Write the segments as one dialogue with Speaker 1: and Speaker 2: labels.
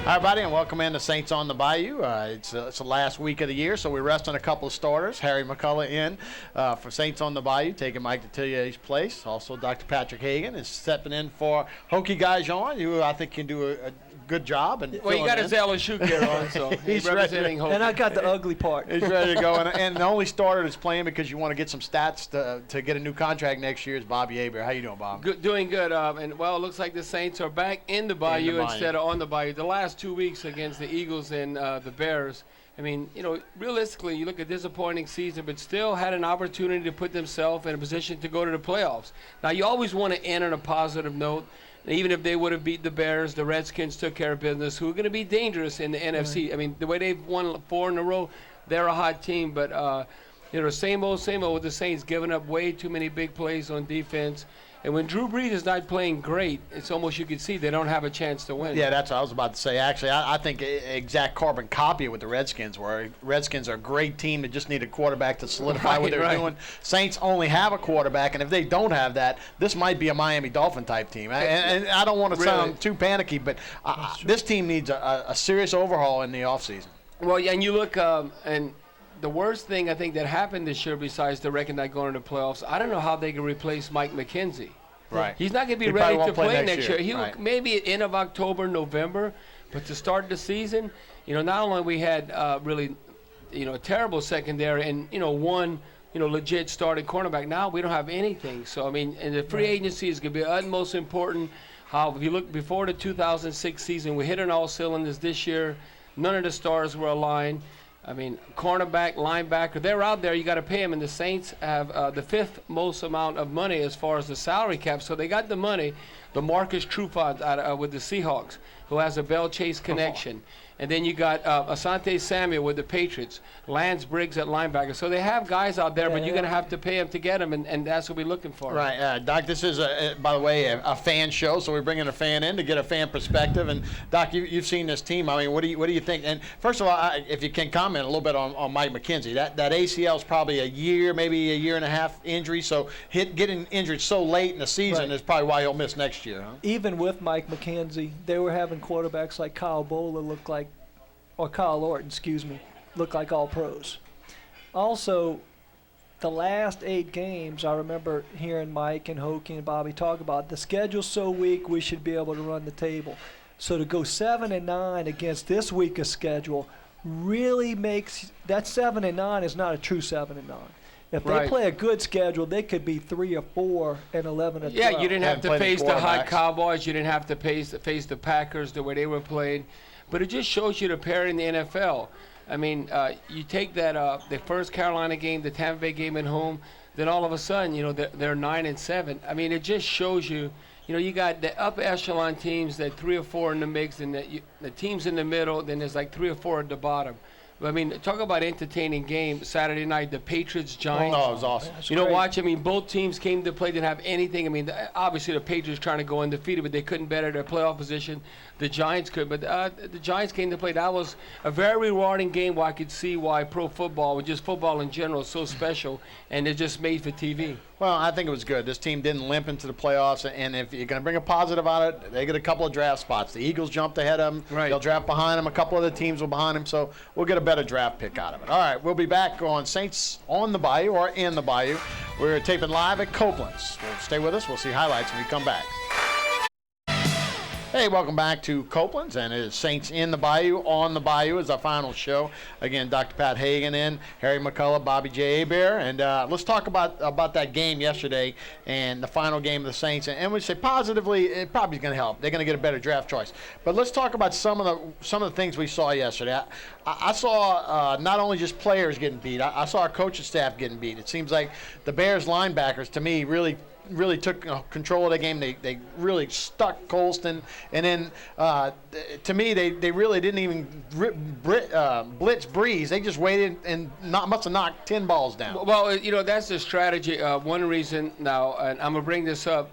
Speaker 1: Hi, everybody, and welcome in to Saints on the Bayou. It's the last week of the year, so we're resting a couple of starters. Harry McCulla in for Saints on the Bayou, taking Mike Detilliers' place. Also, Dr. Patrick Hagen is stepping in for Hokie Gajon, who I think can do a good job. And
Speaker 2: well, you got his LSU gear on, so he's representing Hokie.
Speaker 3: And I got the ugly part.
Speaker 1: He's ready to go. And the only starter that's playing because you want to get some stats to get a new contract next year is Bobby Hebert. How you doing, Bob?
Speaker 2: Good, doing good. And, well, it looks like the Saints are back in the Bayou instead of on the Bayou. The last 2 weeks against the Eagles and the Bears, I mean, you know, realistically, you look at disappointing season, but still had an opportunity to put themselves in a position to go to the playoffs. Now, you always want to end on a positive note. Even if they would have beat the Bears, the Redskins took care of business, who are going to be dangerous in the NFC. I mean, the way they've won 4 in a row, they're a hot team. But, you know, same old with the Saints, giving up way too many big plays on defense. And when Drew Brees is not playing great, it's almost you can see they don't have a chance to win.
Speaker 1: Yeah, that's what I was about to say. Actually, I think exact carbon copy of what the Redskins were. Redskins are a great team that just need a quarterback to solidify what they're doing. Saints only have a quarterback, and if they don't have that, this might be a Miami Dolphin type team. And I don't want to sound too panicky, but this team needs a serious overhaul in the offseason.
Speaker 2: Well, yeah, and you look and the worst thing I think that happened this year, besides the record not going to the playoffs, I don't know how they can replace Mike McKenzie.
Speaker 1: Right.
Speaker 2: He's not going to be ready to play next year.
Speaker 1: He'll
Speaker 2: maybe end of October, November, but to start the season, you know, not only we had really, you know, a terrible secondary and, you know, one, you know, legit starting cornerback. Now we don't have anything. So, I mean, and the free agency is going to be utmost important. How, if you look before the 2006 season, we hit on all cylinders. This year, none of the stars were aligned. I mean, cornerback, linebacker, they're out there. You got to pay them, and the Saints have the 5th most amount of money as far as the salary cap. So they got the money. The Marcus Trufant with the Seahawks, who has a Bell Chase connection. And then you got Asante Samuel with the Patriots, Lance Briggs at linebacker. So they have guys out there, but you're going to have to pay them to get them, and that's what we're looking for.
Speaker 1: Right. Doc, this is, by the way, a fan show, so we're bringing a fan in to get a fan perspective. And, Doc, you've seen this team. I mean, what do you think? And, first of all, if you can comment a little bit on Mike McKenzie. That ACL is probably a year, maybe a year and a half injury. So getting injured so late in the season is probably why he'll miss next year. Huh?
Speaker 3: Even with Mike McKenzie, they were having quarterbacks like Kyle Bola Kyle Orton, look like all pros. Also, the last 8 games, I remember hearing Mike and Hokie and Bobby talk about the schedule's so weak we should be able to run the table. So to go 7-9 against this weakest schedule really makes that 7-9 is not a true 7-9. If they play a good schedule, they could be 3 or 4 and 11 or 12.
Speaker 2: Yeah, you didn't have to face the hot Cowboys. You didn't have to face the Packers the way they were playing. But it just shows you the parity in the NFL. I mean, you take that the first Carolina game, the Tampa Bay game at home, then all of a sudden, you know, they're 9-7. I mean, it just shows you, you know, you got the upper echelon teams that 3 or 4 in the mix, and the teams in the middle, then there's like 3 or 4 at the bottom. I mean, talk about entertaining game Saturday night, the Patriots-Giants.
Speaker 1: Oh, it was awesome.
Speaker 3: That's
Speaker 2: great. Watch, I mean, both teams came to play, didn't have anything. I mean, obviously the Patriots trying to go undefeated, but they couldn't better their playoff position. The Giants could, but the Giants came to play. That was a very rewarding game where I could see why pro football, or just football in general, is so special, and it's just made for TV.
Speaker 1: Well, I think it was good. This team didn't limp into the playoffs, and if you're going to bring a positive on it, they get a couple of draft spots. The Eagles jumped ahead of them.
Speaker 2: Right.
Speaker 1: They'll draft behind them. A couple of the teams were behind them, so we'll get a better draft pick out of it. All right, we'll be back on Saints on the Bayou or in the Bayou. We're taping live at Copeland's. Stay with us. We'll see highlights when we come back. Hey, welcome back to Copeland's, and it is Saints in the Bayou, on the Bayou is our final show. Again, Dr. Pat Hagen in, Harry McCulla, Bobby J. Hebert, and let's talk about that game yesterday and the final game of the Saints. And we say positively, it probably is going to help. They're going to get a better draft choice. But let's talk about some of the things we saw yesterday. I saw not only just players getting beat, I saw our coaching staff getting beat. It seems like the Bears linebackers, to me, really took control of the game. They really stuck Colston, and then to me they really didn't even blitz Breeze. They just waited and must have knocked 10 balls down.
Speaker 2: Well, you know, that's the strategy. One reason now, and I'm gonna bring this up.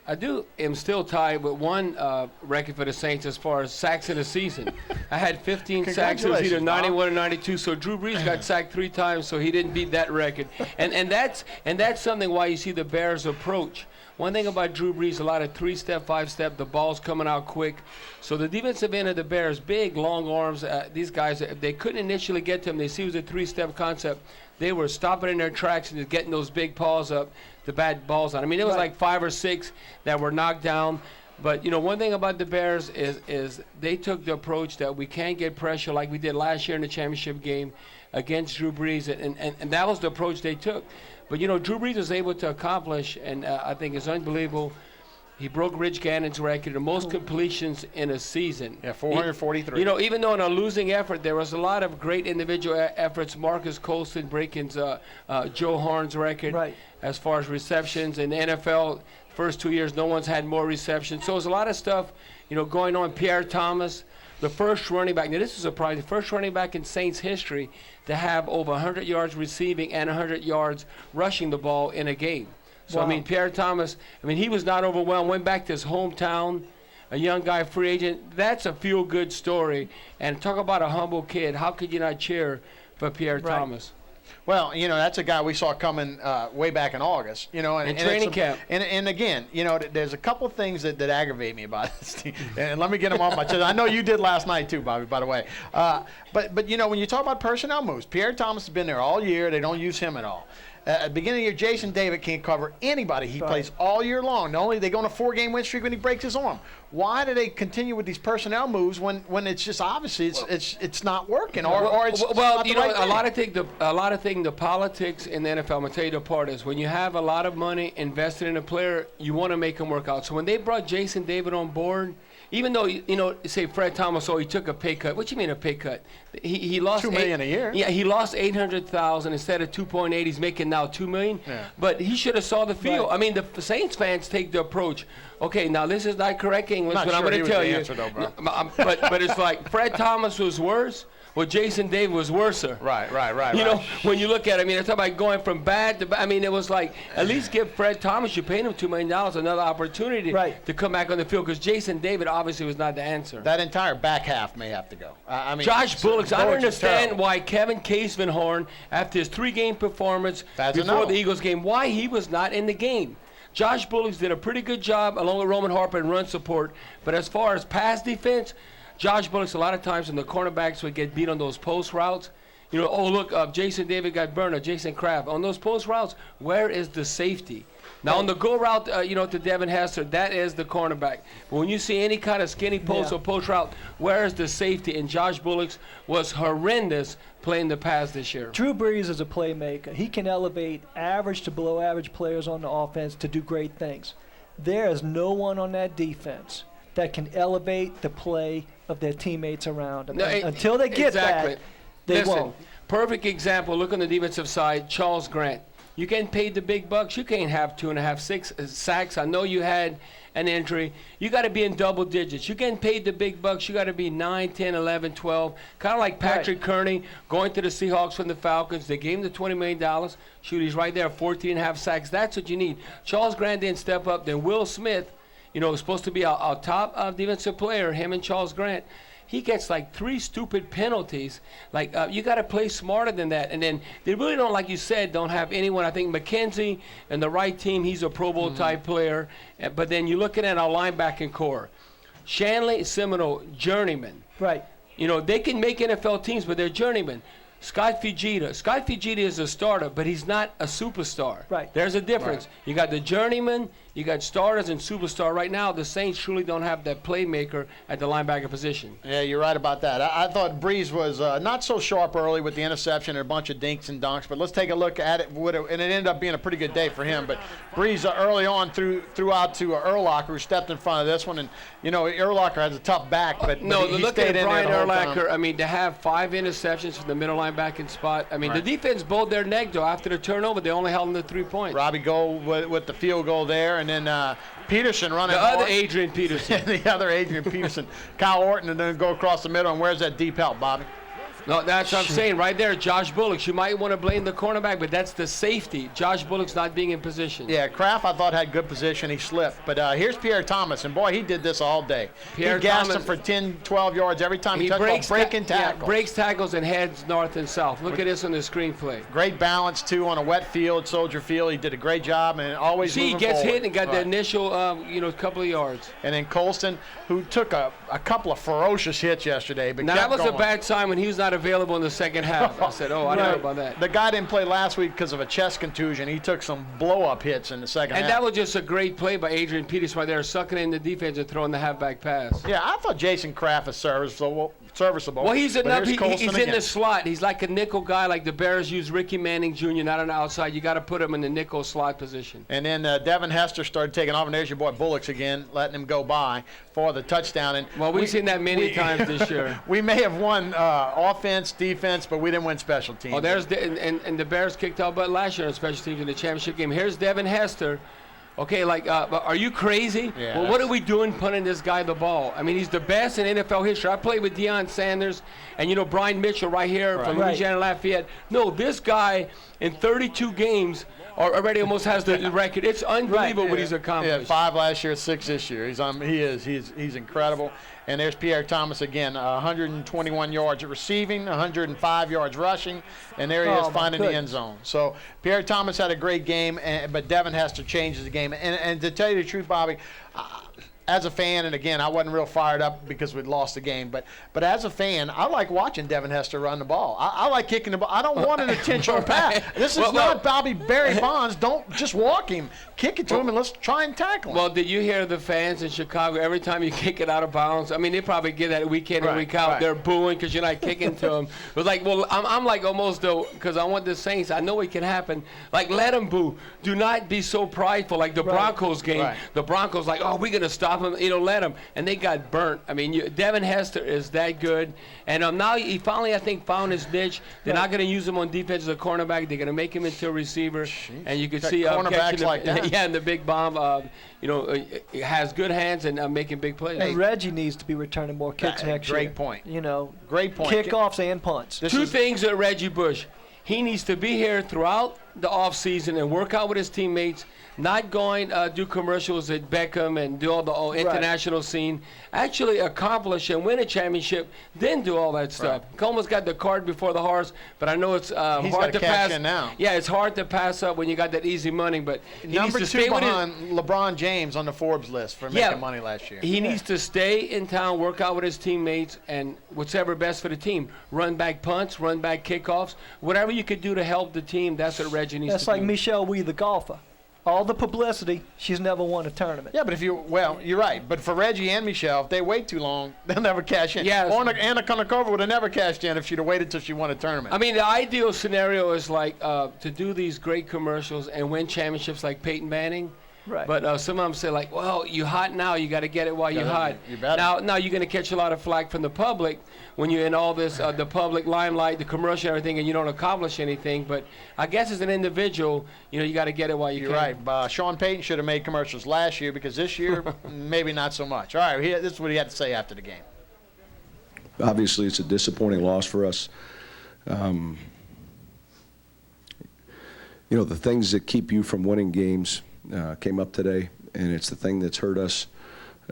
Speaker 2: I am still tied with one record for the Saints as far as sacks in a season. I had 15 sacks. It was either 91 or 92. So Drew Brees got sacked 3 times, so he didn't beat that record. And that's something why you see the Bears approach. One thing about Drew Brees, a lot of 3-step, 5-step, the ball's coming out quick. So the defensive end of the Bears, big, long arms. These guys, if they couldn't initially get to him, they see it was a 3-step concept. They were stopping in their tracks and just getting those big paws up to bat balls on. I mean, it was like 5 or 6 that were knocked down. But, one thing about the Bears is they took the approach that we can't get pressure like we did last year in the championship game against Drew Brees, and that was the approach they took. But, Drew Brees was able to accomplish, and I think it's unbelievable. He broke Rich Gannon's record, the most completions in a season.
Speaker 1: Yeah, 443.
Speaker 2: Even though in a losing effort, there was a lot of great individual efforts. Marcus Colston breaking Joe Horn's record as far as receptions. In the NFL, first 2 years, no one's had more receptions. So there's a lot of stuff, going on. Pierre Thomas, the first running back. Now, this is surprising. The first running back in Saints history to have over 100 yards receiving and 100 yards rushing the ball in a game. So,
Speaker 3: Wow.
Speaker 2: Pierre Thomas, he was not overwhelmed, went back to his hometown, a young guy, free agent. That's a feel-good story. And talk about a humble kid. How could you not cheer for Pierre Thomas?
Speaker 1: Well, that's a guy we saw coming way back in August,
Speaker 2: in training camp.
Speaker 1: And again, there's a couple of things that aggravate me about this team. And let me get them off my chest. I know you did last night too, Bobby, by the way. But when you talk about personnel moves, Pierre Thomas has been there all year. They don't use him at all. At the beginning of the year, Jason David can't cover anybody. He plays all year long. Not only they go on a 4-game win streak when he breaks his arm. Why do they continue with these personnel moves when it's just obviously it's not working or it's not the right thing?
Speaker 2: a lot of things the politics in the NFL. I'm gonna tell you the part is when you have a lot of money invested in a player, you want to make him work out. So when they brought Jason David on board. Even though, say Fred Thomas, he took a pay cut. What you mean a pay cut? He lost
Speaker 1: $2 million a year.
Speaker 2: Yeah, he lost $800,000 instead of 2.8. He's making now $2 million.
Speaker 1: Yeah.
Speaker 2: But he should have saw the field.
Speaker 3: Right.
Speaker 2: The Saints fans take the approach. Okay, now this is not correct English,
Speaker 1: Not
Speaker 2: but
Speaker 1: sure
Speaker 2: I'm going
Speaker 1: he
Speaker 2: to
Speaker 1: was
Speaker 2: tell
Speaker 1: the
Speaker 2: you.
Speaker 1: answer, though, bro.
Speaker 2: But it's like Fred Thomas was worse. Well, Jason David was worser.
Speaker 1: Right.
Speaker 2: When you look at it, it's about going from bad to bad. It was like, at least give Fred Thomas, you paid him $2 million, another opportunity to come back on the field, because Jason David obviously was not the answer.
Speaker 1: That entire back half may have to go.
Speaker 2: Josh Bullock, I don't understand
Speaker 1: terrible.
Speaker 2: why Kevin Casevenhorn, after his 3-game performance
Speaker 1: That's
Speaker 2: before the Eagles game, why he was not in the game. Josh Bullock did a pretty good job along with Roman Harper in run support, but as far as pass defense, Josh Bullock, a lot of times when the cornerbacks would get beat on those post routes, Jason David got burned, or Jason Kraft. On those post routes, where is the safety? Now, on the go route, to Devin Hester, that is the cornerback. But when you see any kind of skinny post or post route, where is the safety? And Josh Bullock was horrendous playing the pass this year.
Speaker 3: Drew Brees is a playmaker. He can elevate average to below average players on the offense to do great things. There is no one on that defense that can elevate the play of their teammates around them. Until they get that, they won't.
Speaker 2: Perfect example, look on the defensive side, Charles Grant. You getting paid the big bucks. You can't have 2.5, 6 sacks. I know you had an injury. You got to be in double digits. You getting paid the big bucks. You got to be 9, 10, 11, 12. Kind of like Patrick Kearney going to the Seahawks from the Falcons. They gave him the $20 million. Shoot, he's right there, 14.5 sacks. That's what you need. Charles Grant didn't step up. Then Will Smith, was supposed to be our top defensive player, him and Charles Grant. He gets like 3 stupid penalties. You got to play smarter than that. And then they really don't, like you said, don't have anyone. I think McKenzie and the right team, he's a Pro Bowl type player. But then you're looking at our linebacking core. Shanley, Seminole, journeyman.
Speaker 3: Right.
Speaker 2: They can make NFL teams, but they're journeymen. Scott Fujita is a starter, but he's not a superstar.
Speaker 3: Right.
Speaker 2: There's a difference. Right. You got the journeyman, you got starters and superstar. Right now, the Saints truly don't have that playmaker at the linebacker position.
Speaker 1: Yeah, you're right about that. I thought Brees was not so sharp early with the interception and a bunch of dinks and donks, but let's take a look at it. And it ended up being a pretty good day for him. But Brees early on threw out to Urlacher, who stepped in front of this one. And, Urlacher has a tough back, but he
Speaker 2: look
Speaker 1: stayed
Speaker 2: at
Speaker 1: in
Speaker 2: Brian
Speaker 1: there the whole
Speaker 2: Urlacher.
Speaker 1: time.
Speaker 2: To have 5 interceptions from the middle linebacking spot. The defense bowed their neck, though. After the turnover, they only held them to 3 points.
Speaker 1: Robbie Gould with the field goal there, and then Peterson running.
Speaker 2: The other Adrian Peterson.
Speaker 1: The other Adrian Peterson. Kyle Orton, and then go across the middle. And where's that deep help, Bobby?
Speaker 2: No, that's what I'm saying right there. Josh Bullock. You might want to blame the cornerback, but that's the safety. Josh Bullock's not being in position.
Speaker 1: Yeah, Kraft, I thought, had good position. He slipped. But here's Pierre Thomas, and boy, he did this all day.
Speaker 2: Pierre
Speaker 1: he gassed
Speaker 2: Thomas,
Speaker 1: him for 10, 12 yards every time he touched
Speaker 2: breaks
Speaker 1: breaking tackle.
Speaker 2: Yeah, breaks tackles and heads north and south. Look at this on the screenplay.
Speaker 1: Great balance, too, on a wet field, Soldier Field. He did a great job, and always
Speaker 2: See, he
Speaker 1: moving
Speaker 2: gets
Speaker 1: forward.
Speaker 2: hit and got the initial, couple of yards.
Speaker 1: And then Colston, who took a couple of ferocious hits yesterday, but
Speaker 2: Now,
Speaker 1: kept
Speaker 2: that was
Speaker 1: going.
Speaker 2: a bad sign when he was not available in the second half. I said, I don't know about that.
Speaker 1: The guy didn't play last week because of a chest contusion. He took some blow-up hits in the second half.
Speaker 2: And that was just a great play by Adrian Peters right there, sucking in the defense and throwing the halfback pass.
Speaker 1: Yeah, I thought Jason Kraft is serviceable.
Speaker 2: Well, he's
Speaker 1: But
Speaker 2: enough.
Speaker 1: here's Colston
Speaker 2: He's in
Speaker 1: again.
Speaker 2: the slot. He's like a nickel guy, like the Bears use Ricky Manning Jr., not on the outside. You got to put him in the nickel slot position.
Speaker 1: And then Devin Hester started taking off, and there's your boy Bullocks again, letting him go by for the touchdown. And
Speaker 2: well, we've seen that many times this year.
Speaker 1: We may have won offense, defense, but we didn't win special teams.
Speaker 2: Oh, there's and the Bears kicked out butt last year on special teams in the championship game. Here's Devin Hester. Okay, are you crazy?
Speaker 1: Yeah,
Speaker 2: well, what are we doing punting this guy the ball? I mean, he's the best in NFL history. I played with Deion Sanders and, Brian Mitchell right here from Louisiana Lafayette. No, this guy in 32 games already almost has the record. It's unbelievable what he's accomplished.
Speaker 1: Yeah, 5 last year, 6 this year. He's incredible. And there's Pierre Thomas again, 121 yards receiving, 105 yards rushing, and there he is finding the end zone. So Pierre Thomas had a great game, but Devin has to change the game. And to tell you the truth, Bobby, as a fan, and again, I wasn't real fired up because we'd lost the game, but as a fan, I like watching Devin Hester run the ball. I like kicking the ball. I don't want an intentional pass. This is not Barry Bonds. Don't just walk him. Kick it to him and let's try and tackle him.
Speaker 2: Well, did you hear the fans in Chicago every time you kick it out of bounds? I mean, they probably get that week in and week out. They're booing because you're not kicking to them. It was like, well, I'm like almost though, because I want the Saints. I know it can happen. Like, let them boo. Do not be so prideful. Like the Broncos game. The Broncos like, oh, we're going to stop them. Let them. And they got burnt. I mean, Devin Hester is that good. And now he finally, I think, found his niche. They're not going to use him on defense as a cornerback. They're going to make him into a receiver. Jeez. And you can see
Speaker 1: cornerbacks like that.
Speaker 2: Yeah, and the big bomb, has good hands and making big plays.
Speaker 3: Hey, Reggie needs to be returning more kicks next year.
Speaker 1: Great point. Great point.
Speaker 3: Kickoffs and punts.
Speaker 2: Two things at Reggie Bush. He needs to be here throughout the offseason and work out with his teammates, not going do commercials at Beckham and do all the international scene. Actually accomplish and win a championship, then do all that stuff. Coleman's got the cart before the horse, but I know it's hard to pass.
Speaker 1: In now.
Speaker 2: Yeah, it's hard to pass up when you got that easy money, but he
Speaker 1: Number
Speaker 2: needs to
Speaker 1: 2
Speaker 2: stay
Speaker 1: behind LeBron James on the Forbes list for making money last year.
Speaker 2: He needs to stay in town, work out with his teammates, and whatever best for the team. Run back punts, run back kickoffs, whatever you could do to help the team. That's what Reggie needs to do.
Speaker 3: That's like Michelle Wee, the golfer. All the publicity, she's never won a tournament.
Speaker 1: Yeah, but you're right. But for Reggie and Michelle, if they wait too long, they'll never cash in.
Speaker 2: Yes.
Speaker 1: Anna Konikova would have never cashed in if she'd have waited till she won a tournament.
Speaker 2: I mean, the ideal scenario is like to do these great commercials and win championships like Peyton Manning.
Speaker 3: Right.
Speaker 2: But some of them say like, well, you hot now, you got to get it while you're hot.
Speaker 1: You better.
Speaker 2: Now you're going to catch a lot of flack from the public when you're in all this, the public limelight, the commercial, everything, and you don't accomplish anything. But I guess as an individual, you got to get it while you can.
Speaker 1: You're right. Sean Payton should have made commercials last year because this year, maybe not so much. All right, this is what he had to say after the game.
Speaker 4: Obviously, it's a disappointing loss for us. The things that keep you from winning games came up today, and it's the thing that's hurt us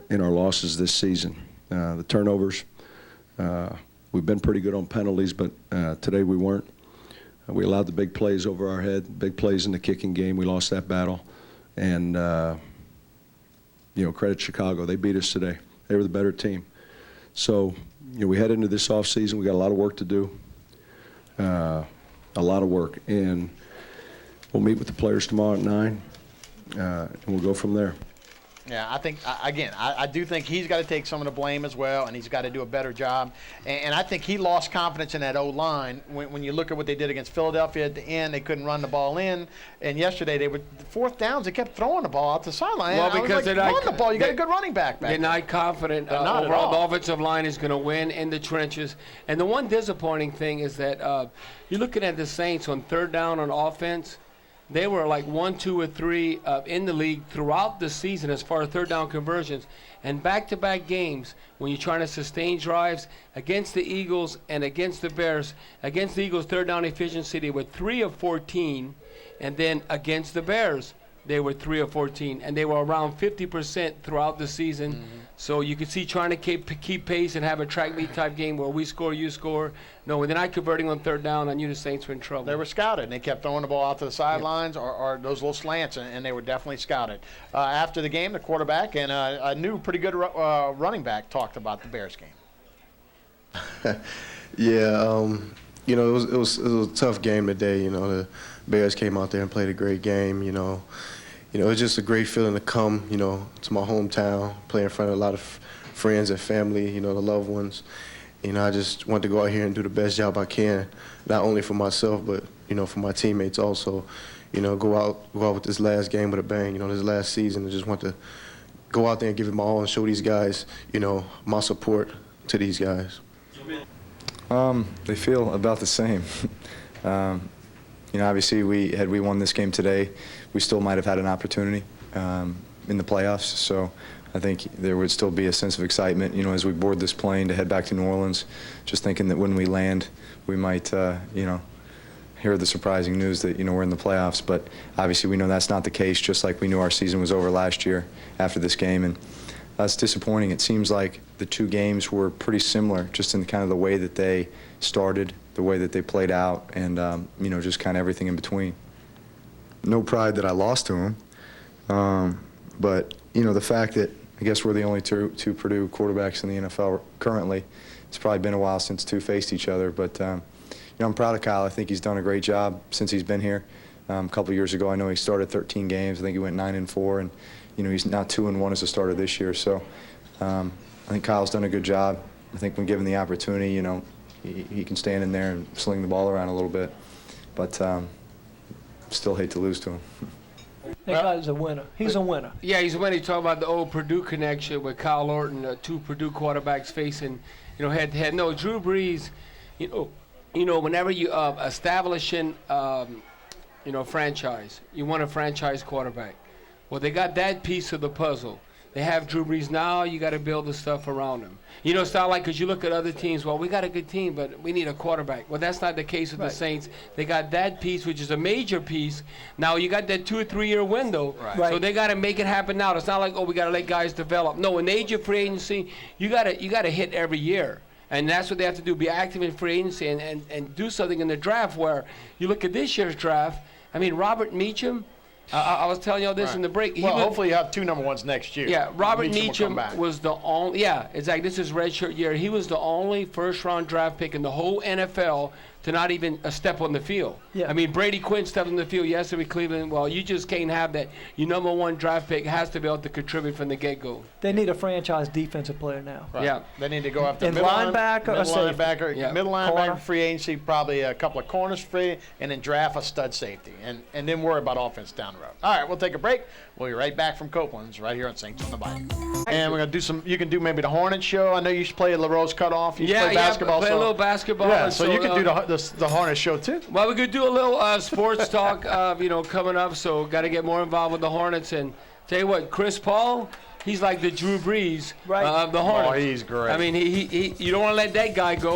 Speaker 4: in our losses this season. The turnovers, we've been pretty good on penalties, but today we weren't. We allowed the big plays over our head, big plays in the kicking game. We lost that battle. And, credit Chicago. They beat us today. They were the better team. So, we head into this offseason. We got a lot of work to do, a lot of work. And we'll meet with the players tomorrow at 9. And we'll go from there.
Speaker 1: Yeah, I think, again, I do think he's got to take some of the blame as well, and he's got to do a better job. And I think he lost confidence in that O-line. When you look at what they did against Philadelphia at the end, they couldn't run the ball in. And yesterday, the 4th downs, they kept throwing the ball out the sideline.
Speaker 2: Well, because they're not,
Speaker 1: run the ball. You got a good running back
Speaker 2: They're not confident.
Speaker 1: Not
Speaker 2: overall, the offensive line is going to win in the trenches. And the one disappointing thing is that you're looking at the Saints on 3rd down on offense. they were like 1, 2, or 3 in the league throughout the season as far as third down conversions. And back-to-back games, when you're trying to sustain drives against the Eagles and against the Bears, against the Eagles' third down efficiency, they were 3 of 14. And then against the Bears, they were 3 of 14. And they were around 50% throughout the season. Mm-hmm. So you could see trying to keep pace and have a track meet type game where we score, you score. No, when they're not converting on third down, I knew the Saints were in trouble.
Speaker 1: They were scouted, and they kept throwing the ball out to the sidelines or those little slants, and they were definitely scouted. After the game, the quarterback and a new pretty good running back talked about the Bears game.
Speaker 5: Yeah, you know, it was a tough game today. You know, the Bears came out there and played a great game. You know, it was just a great feeling to come, you know, to my hometown, play in front of a lot of friends and family, you know, the loved ones. You know, I just want to go out here and do the best job I can, not only for myself, but, you know, for my teammates also. You know, go out with this last game with a bang, you know, this last season. I just want to go out there and give it my all and show these guys, you know, my support to these guys.
Speaker 6: They feel about the same. You know, obviously, had we won this game today, we still might have had an opportunity in the playoffs. So I think there would still be a sense of excitement, you know, as we board this plane to head back to New Orleans, just thinking that when we land, we might, you know, hear the surprising news that, you know, we're in the playoffs. But obviously, we know that's not the case, just like we knew our season was over last year after this game. And that's disappointing. It seems like the two games were pretty similar, just in kind of the way that they started, the way that they played out, and, you know, just kind of everything in between. No pride that I lost to them, but, you know, the fact that I guess we're the only two Purdue quarterbacks in the NFL currently. It's probably been a while since two faced each other, but, you know, I'm proud of Kyle. I think he's done a great job since he's been here. A couple of years ago, I know he started 13 games. I think he went 9-4, and, you know, he's now 2-1 as a starter this year. So I think Kyle's done a good job. I think when given the opportunity, you know, he can stand in there and sling the ball around a little bit. But still hate to lose to him.
Speaker 3: That guy's a winner. He's a winner.
Speaker 2: Yeah, he's a winner. You talk about the old Purdue connection with Kyle Orton, two Purdue quarterbacks facing, you know, head-to-head. No, Drew Brees, you know, whenever you establishing, you know, franchise, you want a franchise quarterback. Well, they got that piece of the puzzle. They have Drew Brees now. You got to build the stuff around him. You know, it's not like, because you look at other teams, well, we got a good team, but we need a quarterback. Well, that's not the case with the Saints. They got that piece, which is a major piece. Now you got that 2 or 3 year window.
Speaker 3: Right.
Speaker 2: So they got to make it happen now. It's not like, oh, we got to let guys develop. No, in the age of free agency, you got to hit every year. And that's what they have to do, be active in free agency and do something in the draft, where you look at this year's draft. I mean, Robert Meacham, I was telling you all this in the break.
Speaker 1: Well, hopefully you have 2 number 1s next year.
Speaker 2: Yeah, Robert Meacham was the only. Yeah, exactly. This is redshirt year. He was the only first-round draft pick in the whole NFL to not even step on the field. Yeah. I mean, Brady Quinn stepped on the field yesterday with Cleveland. Well, you just can't have that. Your number 1 draft pick has to be able to contribute from the get-go.
Speaker 3: They need a franchise defensive player now.
Speaker 1: Right. Yeah. They need to go after
Speaker 3: middle linebacker,
Speaker 1: middle linebacker, free agency, probably a couple of corners free, and then draft a stud safety, and then worry about offense down the road. All right, we'll take a break. We'll be right back from Copeland's right here on Saints on the Bayou. And we're going to do some, you can do maybe the Hornet show. I know you used to play at LaRose Cutoff. You play basketball.
Speaker 2: Play a little basketball.
Speaker 1: Yeah, so you can do the Hornet show too.
Speaker 2: Well, we could do a little sports talk, you know, coming up. So got to get more involved with the Hornets. And tell you what, Chris Paul, he's like the Drew Brees of the Hornets.
Speaker 1: Oh, he's great.
Speaker 2: I mean, you don't want to let that guy go.